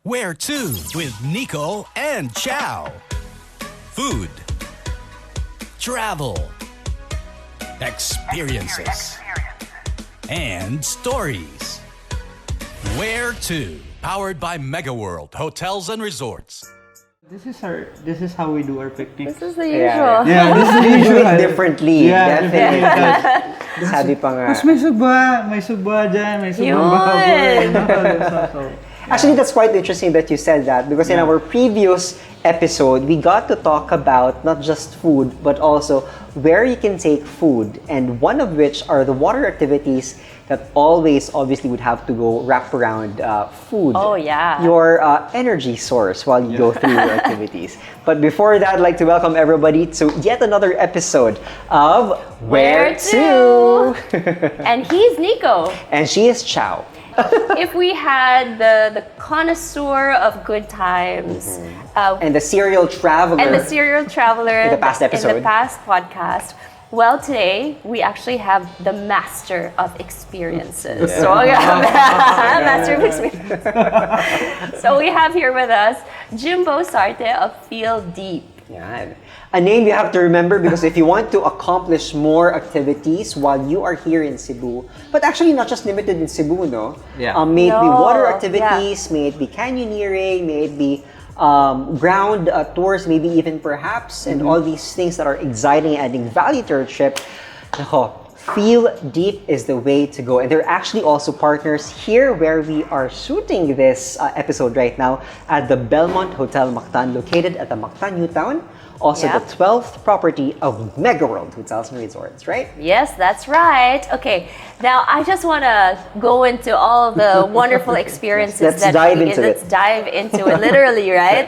Where to with Nico and Chao. Food, travel, experiences, and stories. Where to, powered by Mega World Hotels and Resorts. This is how we do our picnic. This is the usual. Yeah, this is the We do usual. it differently. Yeah, Definitely. Sabi pa nga. Mas may sugba dyan, may sugbang Yun. baboy. So, Actually, that's quite interesting that you said that because in our previous episode, we got to talk about not just food, but also where you can take food, and one of which are the water activities that always obviously would have to go wrap around food. Oh, yeah. Your energy source while you go through your activities. But before that, I'd like to welcome everybody to yet another episode of Where To? And he's Nico. And she is Chao. If we had the connoisseur of good times And the serial traveler. and the serial traveler In the past episode. in the past podcast, well, today we actually have the master of experiences. So we have master of experiences. So we have here with us Jimbo Sarte of Feel Deep. Yan. A name you have to remember because if you want to accomplish more activities while you are here in Cebu, but actually not just limited in Cebu, no? Yeah. May it be No, water activities, may it be canyoneering, may it be ground tours, maybe even perhaps, and all these things that are exciting and adding value to your trip. Nako, Feel Deep is the way to go. And they're actually also partners here where we are shooting this episode right now at the Belmont Hotel Mactan, located at the Mactan New Town. Also Yep. the 12th property of Mega World Hotels and Resorts, right? Yes, that's right. Okay, now I just want to go into all the wonderful experiences Let's that dive into let's it. dive into it, literally, right?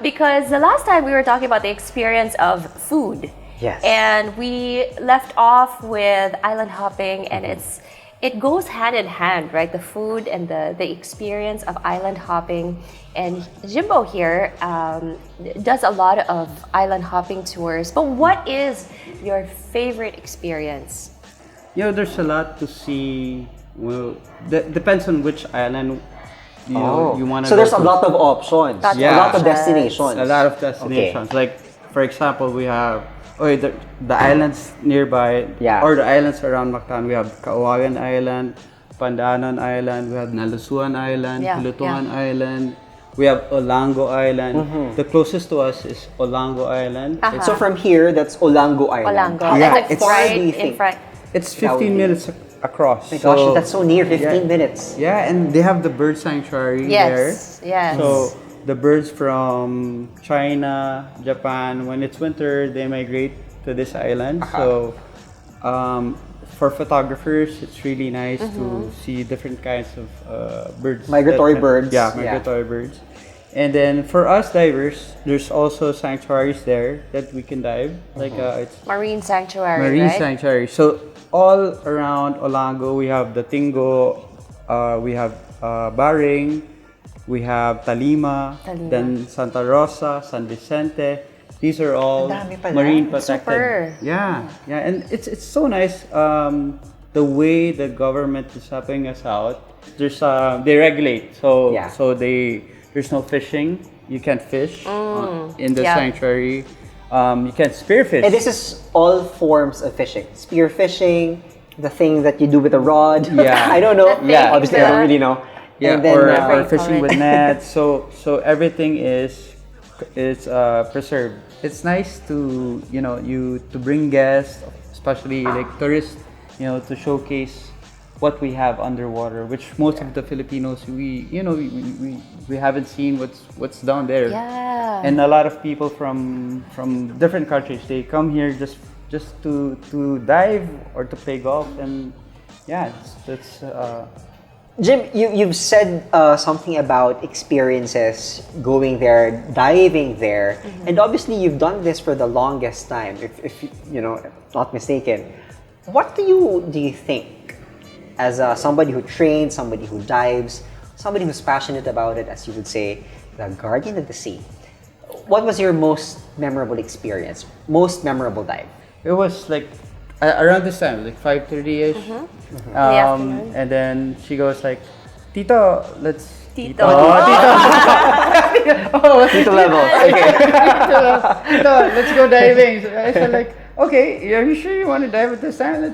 Because the last time we were talking about the experience of food. Yes. And we left off with island hopping, and it goes hand in hand, right? The food and the experience of island hopping. And Jimbo here does a lot of island hopping tours. But what is your favorite experience? there's a lot to see. Well, depends on which island you want to So go there's a to. lot of options, Lots a of lot of options. destinations. A lot of destinations. Like, for example, we have the islands nearby, Yeah. or the islands around Mactan. We have Kawayan Island, Pandanon Island, we have Nalusuan Island, Yeah, Hilutungan Island. We have Olango Island. The closest to us is Olango Island. Uh-huh. So from here, that's Olango Island. Olango. Yeah, That's like it's- Why do you right in think? front. It's That would 15 be- minutes across. Oh my gosh, that's so near, 15 minutes. Yeah, and they have the bird sanctuary there. Yes, yes. So the birds from China, Japan, when it's winter, they migrate to this island. So for photographers, it's really nice to see different kinds of birds. Migratory birds. Yeah, Yeah. migratory birds. And then for us divers, there's also sanctuaries there that we can dive. Like it's Marine sanctuary, marine right? sanctuary. So all around Olango, we have the Tingo, we have Baring, we have Talima, Talima. then Santa Rosa, San Vicente. These are all Ang dami pala. marine protected. Super. Yeah, and it's so nice the way the government is helping us out. There's they regulate, so Yeah. there's no fishing. You can't fish in the Yeah. sanctuary. You can't spearfish. And this is all forms of fishing. Spear fishing, the thing that you do with a rod. Yeah. I don't know. The thing, Obviously, I don't really know. Yeah, And then, or Right, fishing with correct. nets. So everything is preserved. It's nice to to bring guests, especially like tourists, to showcase what we have underwater, which most of the Filipinos we haven't seen what's down there. Yeah. And a lot of people from different countries, they come here just to dive or to play golf, and yeah, that's Jim, you've said something about experiences going there, diving there, and obviously you've done this for the longest time. If not mistaken, what do you think, as somebody who trains, somebody who dives, somebody who's passionate about it, as you would say, the guardian of the sea? What was your most memorable experience, most memorable dive? It was like around this time, like 5:30ish. The afternoon. And then she goes like, Tito, let's... Tito. Tito level. Okay. Tito, let's go diving. So I said like, okay, are you sure you want to dive at this time?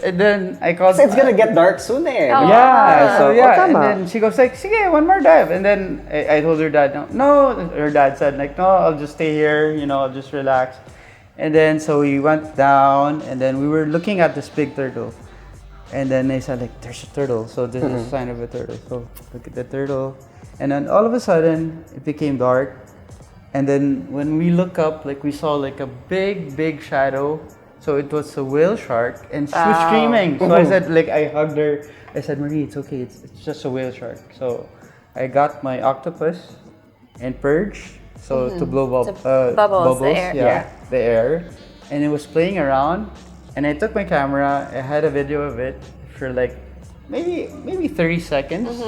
And then I called... So it's gonna get dark soon eh. Oh. Yeah, so yeah, and tama. then she goes like, sige, one more dive. And then I told her dad, no, her dad said like, no, I'll just stay here, I'll just relax. And then so we went down, and then we were looking at this big turtle. And then they said like, there's a turtle, so this is a sign of a turtle. So look at the turtle. And then all of a sudden, it became dark. And then when we look up, like we saw like a big shadow. So it was a whale shark, and she was screaming. So I said, like, I hugged her. I said, Marie, it's okay. It's just a whale shark. So I got my octopus and purge, so to blow bubbles, the air. yeah, the air. And it was playing around. And I took my camera. I had a video of it for like maybe 30 seconds,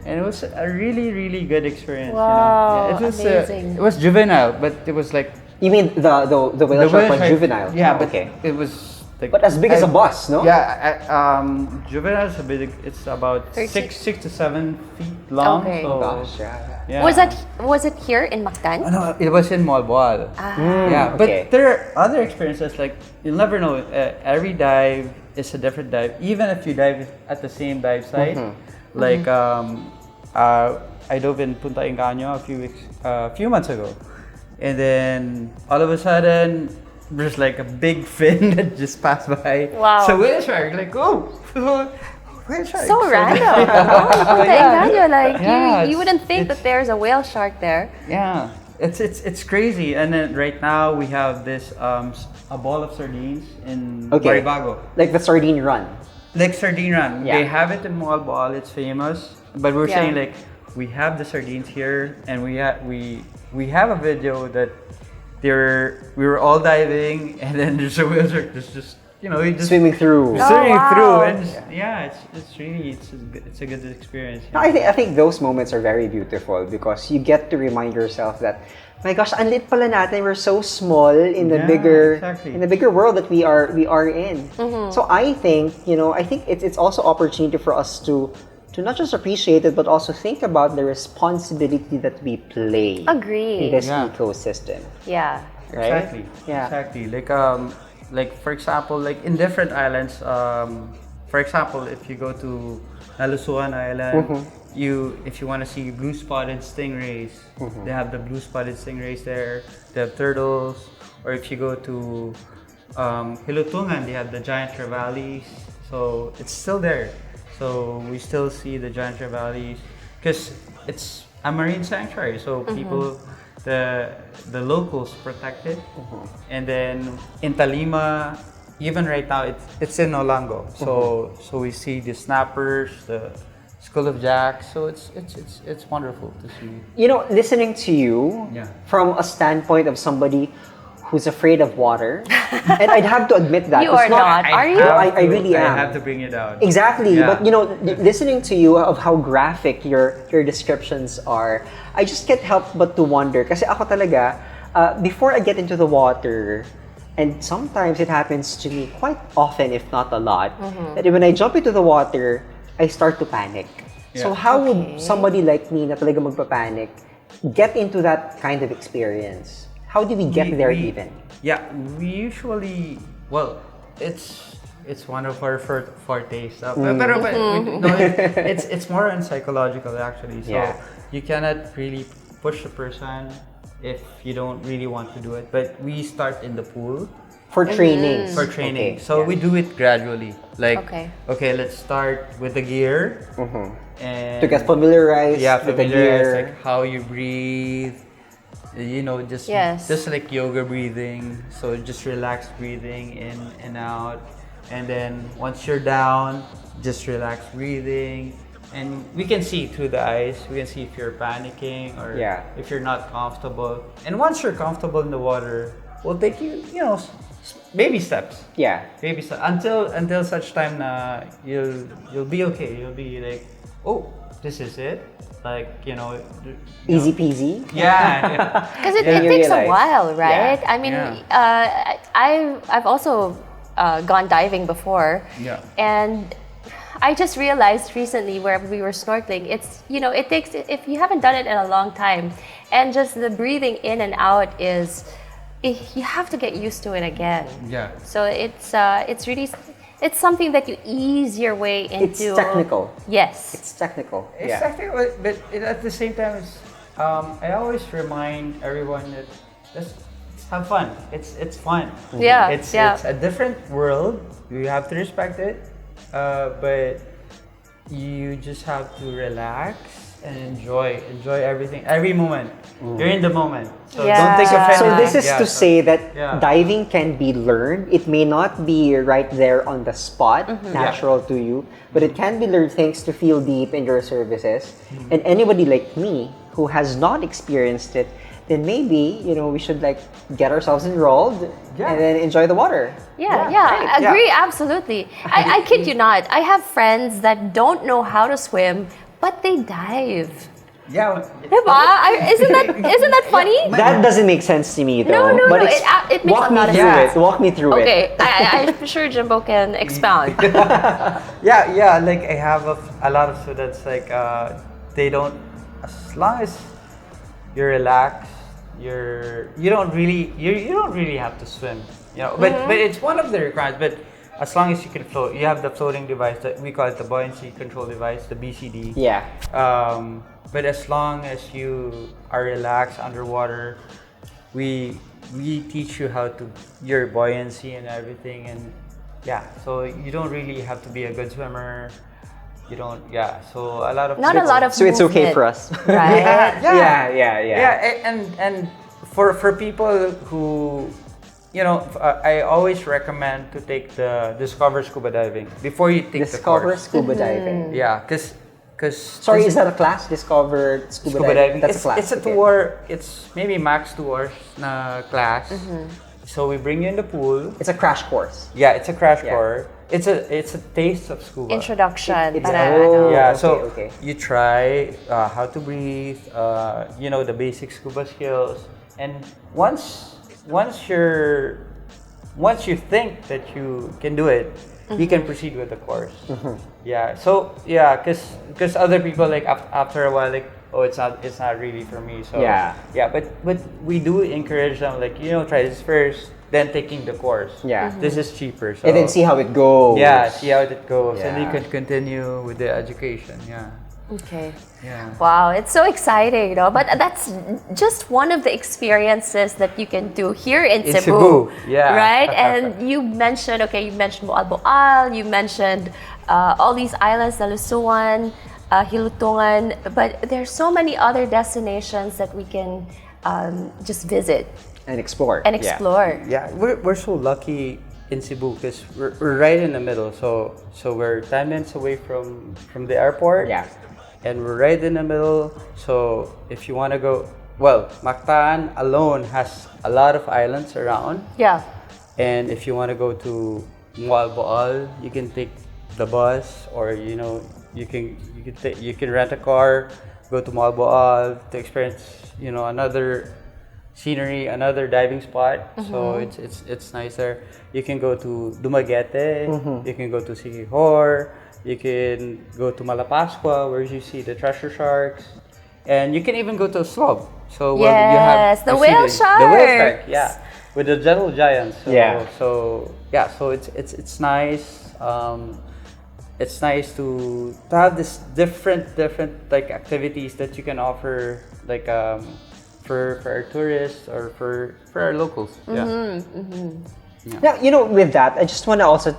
and it was a really good experience. Wow, Yeah, it was amazing. it was juvenile, but it was like. You mean the whale shark was juvenile? Yeah, Oh, but okay. it was like. But as big as a bus, no? Yeah, juvenile is a big. It's about 30. 6 to 7 feet long. Okay. So, Gosh, yeah. yeah. Was it here in Mactan? Oh, no, it was in Malboal. Yeah, but okay. there are other experiences like you'll never know. Every dive is a different dive, even if you dive at the same dive site. Like I dove in Punta Engaño a few months ago, and then all of a sudden there's like a big fin that just passed by. Wow. So whale shark, like whale shark. So random. Punta Engaño, like Yeah, you wouldn't think it's- that there's a whale shark there. Yeah, it's crazy. And then right now we have this a ball of sardines in Okay. Maribago. Like the sardine run. Like Sardine Run. Yeah. They have it in Malboal, it's famous. But we're Yeah. saying like we have the sardines here, and we have a video that we were all diving, and then there's a whale shark just he just Swimming through. Oh, swimming wow. through, and it's really it's a good experience. No, I think those moments are very beautiful because you get to remind yourself that, my gosh, ang lit pala natin. We're so small in the Yeah, bigger world that we are in. So I think it's also opportunity for us to not just appreciate it but also think about the responsibility that we play Agree. in this Yeah. ecosystem. Yeah. Right? Exactly. Yeah. Exactly. Like for example, like in different islands, for example, if you go to Nalusuan Island, if you want to see blue spotted stingrays, they have the blue spotted stingrays there. They have turtles. Or if you go to Hilutungan, they have the giant trevallies. So it's still there. So we still see the giant trevallies because it's a marine sanctuary. So people, the locals protect it. And then in Talima, even right now, it's in Olango. So we see the snappers, the Skull of Jacks. So it's wonderful to see. Listening to you Yeah. from a standpoint of somebody who's afraid of water, and I'd have to admit that You it's are not. Are you? I really am. I have to bring it out. Exactly, Yeah. but listening to you of how graphic your descriptions are, I just can't help but to wonder. Kasi ako talaga, before I get into the water, and sometimes it happens to me quite often, if not a lot, that when I jump into the water, I start to panic. So Yeah. how would somebody like me na talaga magpapanic get into that kind of experience? How do we get there even? Yeah, we usually, it's one of our fortes. Pero it's more on psychological actually. So Yeah. you cannot really push a person if you don't really want to do it. But we start in the pool For trainings. for training. Okay, So yeah. we do it gradually. Like Okay. let's start with the gear. And To get familiarized with the familiarize, gear. like how you breathe. Just Yes. just like yoga breathing. So just relaxed breathing in and out. And then once you're down, just relax breathing. And we can see through the eyes. We can see if you're panicking or Yeah. if you're not comfortable. And once you're comfortable in the water, we'll take you, baby steps. Yeah. Baby steps until such time na you'll be okay. You'll be like, oh, this is it. Like Easy peasy. Yeah. Because it you takes a realize. while, right? Yeah. I mean, Yeah. I've also gone diving before, Yeah. and I just realized recently where we were snorkeling, it's, it takes, if you haven't done it in a long time, and just the breathing in and out you have to get used to it again. Yeah. So it's really, it's something that you ease your way into. It's technical. Yes. It's technical. It's yeah. technical, but at the same time, I always remind everyone that just have fun. It's fun. Yeah. It's a different world. You have to respect it, but you just have to relax and enjoy everything, every moment. You're in the moment, so Yeah. don't think of anything. So this is to say that Yeah. diving can be learned. It may not be right there on the spot, natural to you, but it can be learned thanks to Feel Deep and your services. And anybody like me who has not experienced it, then maybe we should get ourselves enrolled and then enjoy the water. Yeah, right, agree, absolutely. I kid you not. I have friends that don't know how to swim, but they dive. Yeah. Diba? Isn't that funny? That doesn't make sense to me though. No. But It makes walk a me lot of through sense. it. Walk me through it. Okay, I'm sure Jimbo can expound. Yeah. Like I have a lot of students they don't, as long as you're relaxed, you don't really have to swim, but it's one of the requirements. But as long as you can float, you have the floating device that we call it the buoyancy control device, the BCD. Yeah. But as long as you are relaxed underwater, we teach you how to your buoyancy and everything, and so you don't really have to be a good swimmer. You don't, so a lot of Not a lot of So it's okay movement, for us. right? Yeah, and for people who, I always recommend to take the Discover Scuba Diving before you take Discover the course. scuba diving. Yeah, because Sorry, is that a class? Discover scuba diving? That's a class. It's a okay. 2 hour. It's maybe max 2 hours na class. So we bring you in the pool. It's a crash course. Yeah, it's a crash Yeah. course. It's a taste of scuba. Introduction. It's- para, oh. Yeah, Okay, so okay. you try how to breathe, the basic scuba skills, and once you think that you can do it, you can proceed with the course. Yeah, so because other people after a while it's not really for me. So but we do encourage them try this first, then taking the course. Yeah. This is cheaper. So And then see how it goes. yeah, see how it goes, and you Yeah. can continue with the education. Yeah. Okay. Yeah. Wow, it's so exciting, But that's just one of the experiences that you can do here in In Cebu. Cebu, yeah. Right? And you mentioned Boal Boal, you mentioned all these islands, Nalusuan, Hilutungan, but there's so many other destinations that we can just visit And explore. and explore. Yeah, we're so lucky in Cebu because we're right in the middle. So we're 10 minutes away from the airport. Yeah. And we're right in the middle. So if you want to go, Mactan alone has a lot of islands around. Yeah. And if you want to go to Boal Boal, you can take the bus, or you can rent a car, go to Boal Boal to experience another scenery, another diving spot. So it's nice there. You can go to Dumaguete, you can go to Siquijor, you can go to Malapascua where you see the treasure sharks, and you can even go to Slob. So you Yes, have the you see whale the whale shark, sharks. yeah, with the gentle giants. So, Yeah. So it's nice. It's nice to have this different activities that you can offer for our tourists or for our locals. Yeah. Now, with that, I just want to also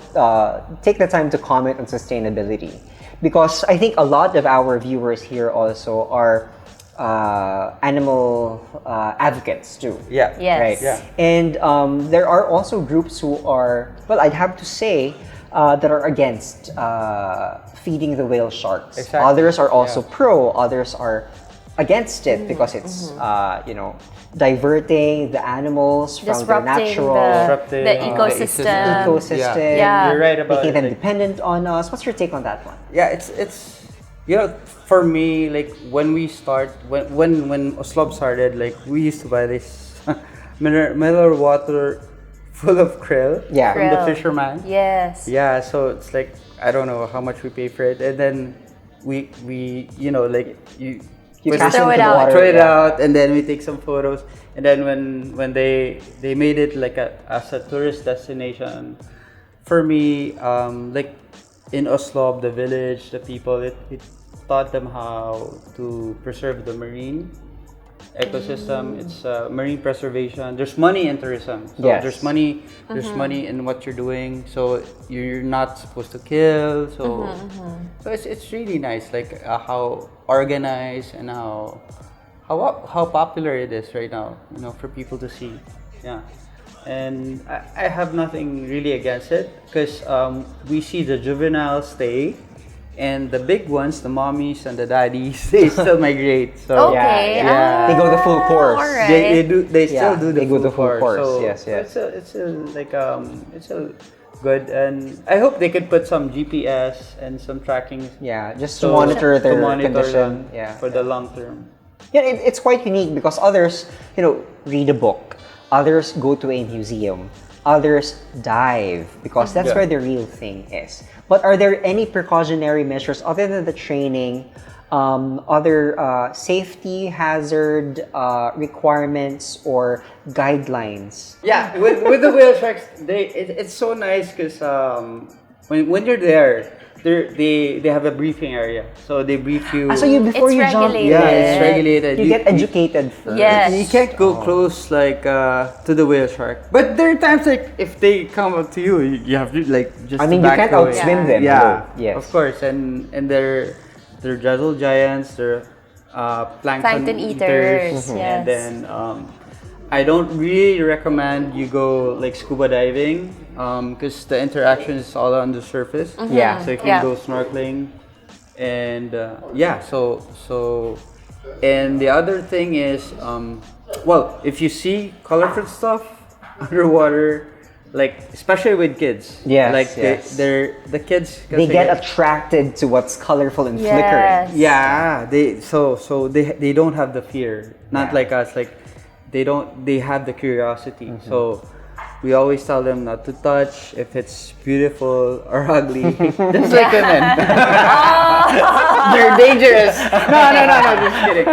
take the time to comment on sustainability, because I think a lot of our viewers here also are animal advocates too. Yeah. Yes. Right. Yeah. And there are also groups who are, I'd have to say, that are against feeding the whale sharks. Exactly. Others are also Yeah. pro. Others are against it because it's diverting the animals from their Disrupting natural the ecosystem. ecosystem. Yeah. You're right about Making them it. dependent on us. What's your take on that one? Yeah, it's for me, when we start, when Oslob started, we used to buy this mineral water full of krill. Yeah. From the Krill. fisherman. Yes. Yeah, so it's like I don't know how much we pay for it, and then we you know like you put cast throw into it the out. water, throw it yeah. out, and then we take some photos, and then when they made it like as a tourist destination, for me like in Oslo, the village, the people, it taught them how to preserve the marine ecosystem. It's marine preservation. There's money in tourism. So Yes. there's money. There's money in what you're doing. So you're not supposed to kill. So so it's really nice. Like how organized and how popular it is right now. You know, for people to see. Yeah. And I have nothing really against it because we see the juveniles stay. And the big ones, the mommies and the daddies, they still migrate. So Okay. yeah. They go the full course. All right. they do. They still Yeah, do the they go the full course. So Yes, yes. It's a like it's a good, and I hope they could put some GPS and some tracking. Yeah, just to so- monitor their to monitor condition. them Yeah. for the long term. Yeah, it's quite unique because others, read a book. Others go to a museum. Others dive because that's Yeah. where the real thing is. But are there any precautionary measures other than the training, other safety hazard requirements or guidelines? Yeah, with the whale sharks, it's so nice because when you're there, they have a briefing area, so they brief you. So before It's you jump, regulated. Yeah, it's regulated. You get educated first. Yes. You can't go close like to the whale shark. But there are times like if they come up to you, you have to like just. I mean, you back can't away. outswim them. Yeah, though. Yes. of course, and they're gentle giants. They're plankton Plankton eaters, eaters, yes. and then I don't really recommend you go like scuba diving because the interaction is all on the surface. Yeah. So you can Yeah. go snorkeling, and yeah. So and the other thing is, well, if you see colorful stuff underwater, like especially with kids, Yes, like yes. they're the kids. They get attracted to what's colorful and Yes. flickering. Yeah, they don't have the fear. Not Yeah. like us. Like they have the curiosity. So we always tell them not to touch if it's beautiful or ugly. Just like women. They're dangerous. No, just kidding.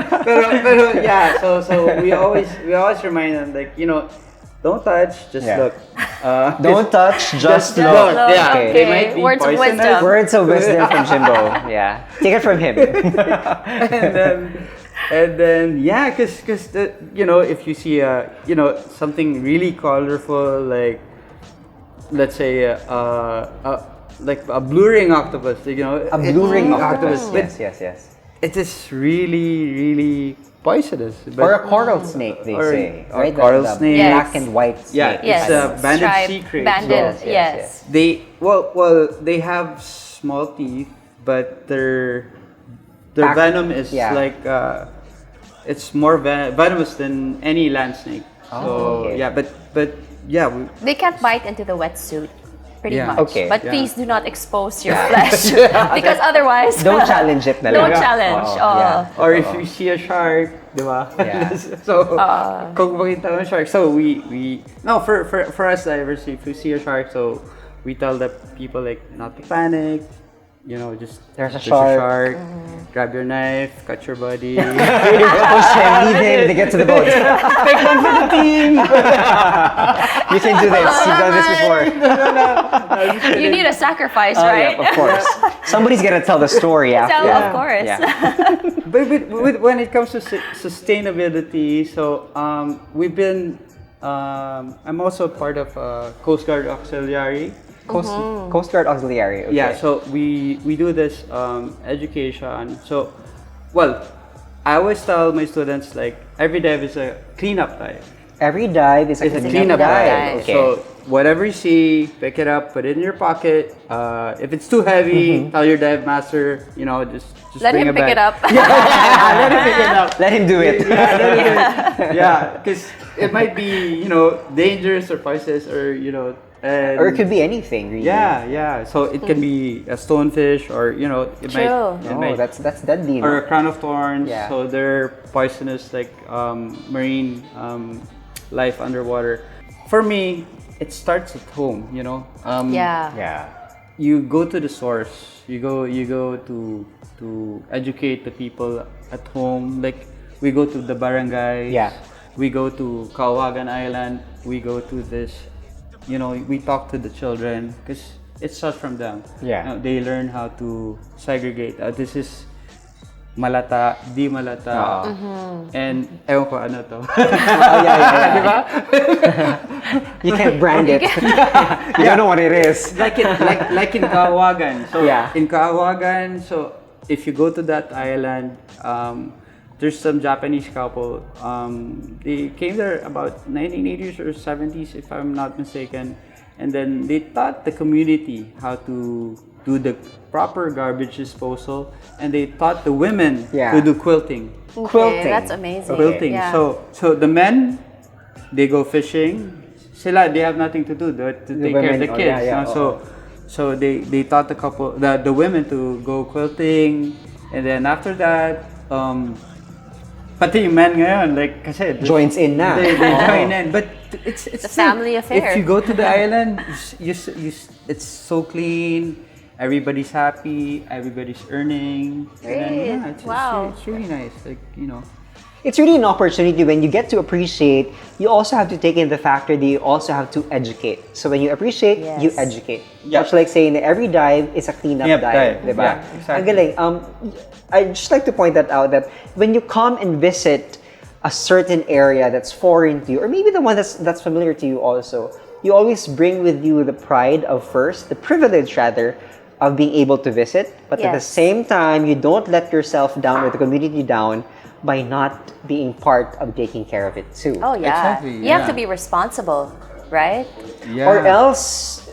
Pero yeah, so we always remind them like, don't touch, just Yeah. look. Don't touch, just look. look. Yeah, Okay. they might be Words of poisonous. wisdom. Words of wisdom from Jimbo. Yeah. Take it from him. and then yeah, because if you see something really colorful, like let's say like a blue ring octopus, A blue ring octopus. but Yes. it is really poisonous. But, Or a coral snake, they or- say. or Right? coral The snake. black Yes. and white snake. Yeah, Yes. it's a banded Striped, sea crate. banded, Yes, yes. yes. They they have small teeth, but their Pack- venom is yeah. like it's more venomous than any land snake. So okay. yeah, but yeah, They can't bite into the wetsuit, pretty Yeah. much. Okay. But Yeah. please do not expose your flesh because otherwise Don't challenge it na lang. Don't challenge. Oo, yeah. or if you see a shark, di ba? Yeah. So kung makita mo shark, so we no for us divers, if we see a shark, so we tell the people like not to panic. Just There's a shark. Grab your knife, cut your body. Push him, leave him, they get to the boat. Take one for the team. You can do this. You've done this before. you need a sacrifice, Oh, right? yeah, of course. Somebody's gonna tell the story after. Tell, of course. Yeah. But when it comes to sustainability, so we've been. I'm also part of Coast Guard Auxiliary. Coast Guard Auxiliary. Okay. Yeah, so we do this education. So, well, I always tell my students like every dive is a cleanup dive. Every dive is a It's a cleanup cleanup dive. dive. Okay. So whatever you see, pick it up, put it in your pocket. If it's too heavy, tell your dive master, just Let bring him pick back. it up. Let him pick it up. Let him do it. Yeah, because it might be dangerous or poisonous or and Or it could be anything, really. yeah. So it can be a stonefish or it might True. it Oh, might that's deadly. no? or a crown of thorns. Yeah. So they're poisonous like marine life underwater. For me, it starts at home, you know. Yeah. Yeah. You go to the source. You go to educate the people at home. Like we go to the barangays. Yeah. We go to Kawagan Island. We go to this. You know, we talk to the children because it starts from them. Yeah. You know, they learn how to segregate. This is malata, di malata, and ewan ko ano to. Yeah. You can't brand it. You don't know what it is. like in Kawagan. So Yeah. in Kawagan, so if you go to that island, there's some Japanese couple. They came there about 1980s or 70s, if I'm not mistaken, and then they taught the community how to do the proper garbage disposal, and they taught the women Yeah. to do quilting. Okay, Quilting. that's amazing. Quilting. Yeah. So the men, they go fishing. Sila, they have nothing to do to take care of the women, kids. yeah. So they taught the women to go quilting, and then after that, pati yung men ngayon, like kasi Joins in na. They join in, but it's a family affair. If you go to the island, it's so clean. Everybody's happy. Everybody's earning. And then, Great. yeah, Wow. it's really nice. Like, you know. It's really an opportunity when you get to appreciate, you also have to take in the factor that you also have to educate. So when you appreciate, you Yes. educate. Yeah. Much like saying that every dive is a cleanup Yep, dive, dive. diba? Yeah, exactly. Ang galing. I'd just like to point that out that when you come and visit a certain area that's foreign to you, or maybe the one that's familiar to you also, you always bring with you the pride of the privilege rather, of being able to visit, but at the Yes. same time, you don't let yourself down or the community down by not being part of taking care of it too. Oh yeah. Exactly, You have yeah. to be responsible, right? Yeah. Or else,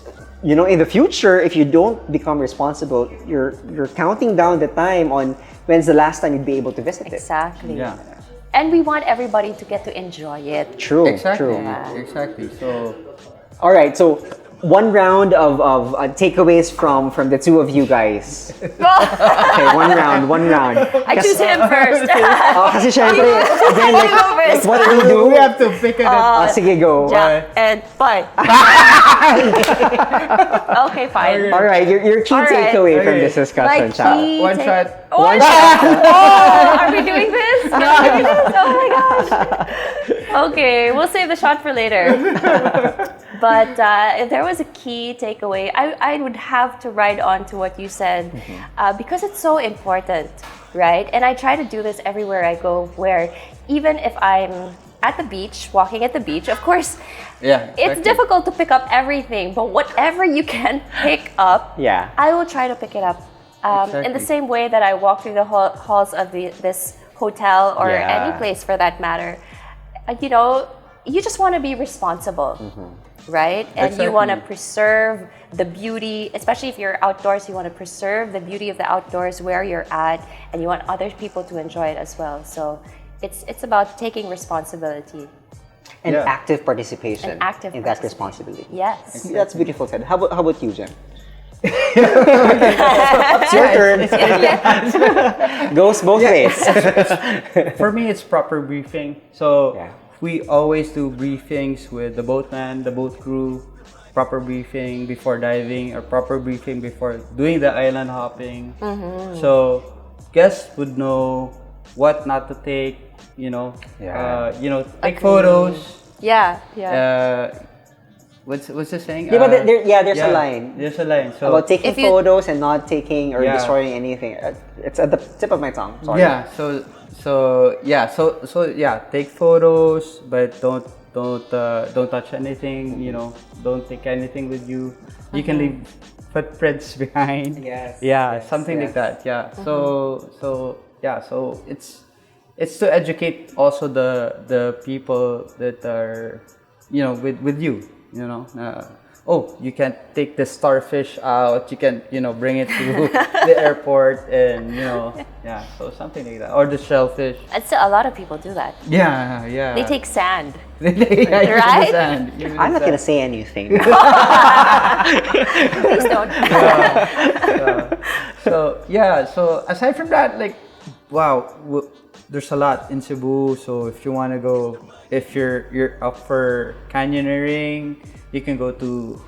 you know, in the future, if you don't become responsible, you're counting down the time on when's the last time you'd be able to visit it. Exactly. Yeah. And we want everybody to get to enjoy it. True, Exactly. true. Exactly. So. All right, so one round of takeaways from the two of you guys. Okay, one round. I choose him first. Kasi syempre, again, like, Go first. what we do, We have to pick it up. sige, go. Yeah, and bye. Okay, fine. All right, your key All right. takeaway from Okay. this discussion, Chao. One shot. One shot. Oh, are we doing this? Can we do this? Oh my gosh. Okay, we'll save the shot for later. But if there was a key takeaway, I would have to ride on to what you said because it's so important, right? And I try to do this everywhere I go, where even if I'm at the beach, walking at the beach, of course, Yeah. it's exactly. difficult to pick up everything, but whatever you can pick up, Yeah. I will try to pick it up. In the Exactly. same way that I walk through the halls of this hotel or Yeah. any place for that matter, you know, you just want to be responsible, right? And you want to Exactly. preserve the beauty, especially if you're outdoors, you want to preserve the beauty of the outdoors where you're at, and you want other people to enjoy it as well. So it's about taking responsibility. And Yeah. active participation And active in that participation. responsibility. Yes. That's beautiful said. How about you, Jem? It's your turn. Goes both ways. For me, it's proper briefing. So Yeah. we always do briefings with the boatman, the boat crew, proper briefing before diving, or proper briefing before doing the island hopping. So guests would know what not to take. Yeah. Take Agree. photos. Yeah. What's the saying? Yeah, but there's a line There's a line. So about taking If you- photos and not taking or Yeah. destroying anything. It's at the tip of my tongue. Sorry. yeah. So take photos, but don't touch anything. Don't take anything with you. You can leave footprints behind. Yes, Yeah, yes, something yes. like that. Yeah. So it's to educate also the people that are with you. You can't take the starfish out. You can bring it to the airport, and so something like that, or the shellfish. And still, a lot of people do that. Yeah. They take sand. Yeah, Right? I'm not gonna say anything. Please don't. So aside from that, like wow, there's a lot in Cebu. So if you want to go, if you're up for canyoneering, you can go to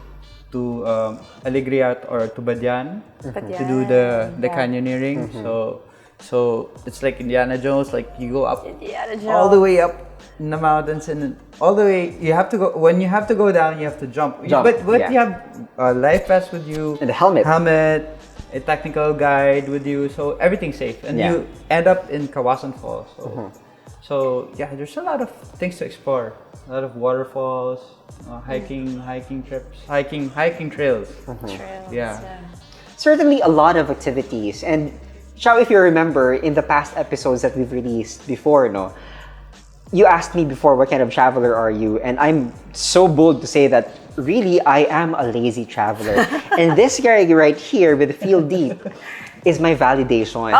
Alegria or to Badian to do the canyoneering. So it's like Indiana Jones. Like you go up Indiana Jones. all the way up in the mountains and all the way. You have to go. When you have to go down, you have to jump. But you have a life vest with you And a helmet. A technical guide with you, so everything's safe. And you end up in Kawasan Falls. So yeah, there's a lot of things to explore. A lot of waterfalls, hiking trips, hiking trails. Trails, Yeah. Certainly a lot of activities. And Chao, if you remember, in the past episodes that we've released before, no, you asked me before what kind of traveler are you, and I'm so bold to say that really I am a lazy traveler. And this guy right here with the Feel Deep is my validation.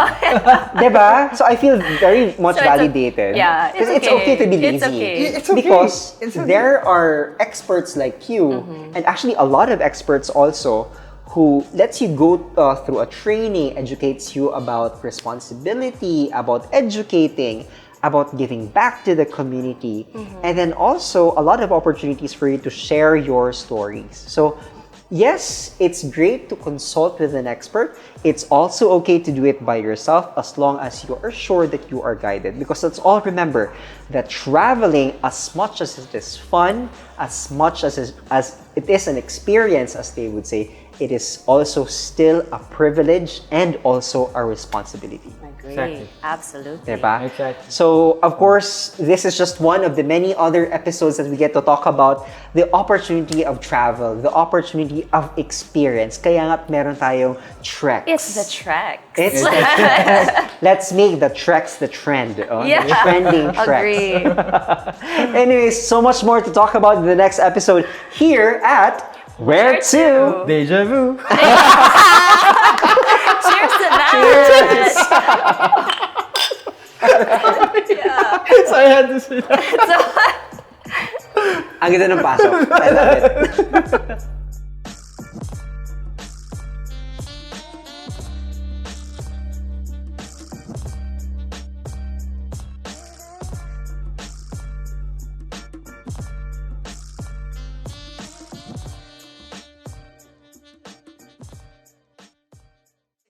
Diba? So I feel very much validated. It's it's okay to be lazy. It's okay. It's okay. Because It's okay. there are experts like you, and actually a lot of experts also, who lets you go through a training, educates you about responsibility, about educating, about giving back to the community, and then also a lot of opportunities for you to share your stories. So yes, it's great to consult with an expert. It's also okay to do it by yourself as long as you are sure that you are guided. Because let's all remember that traveling, as much as it is fun, as much as it is an experience, as they would say, it is also still a privilege and also a responsibility. Agree. Exactly. Absolutely. Diba? Exactly. So, of course, this is just one of the many other episodes that we get to talk about the opportunity of travel, the opportunity of experience. Kaya nga't meron tayong treks. It's the treks. It's the treks. Let's make the treks the trend. Yeah. The trending treks. Agree. Anyways, so much more to talk about in the next episode here at Where To? Deja vu. Cheers to that. So I had to say that. Ang ganda ng pasok. I love it.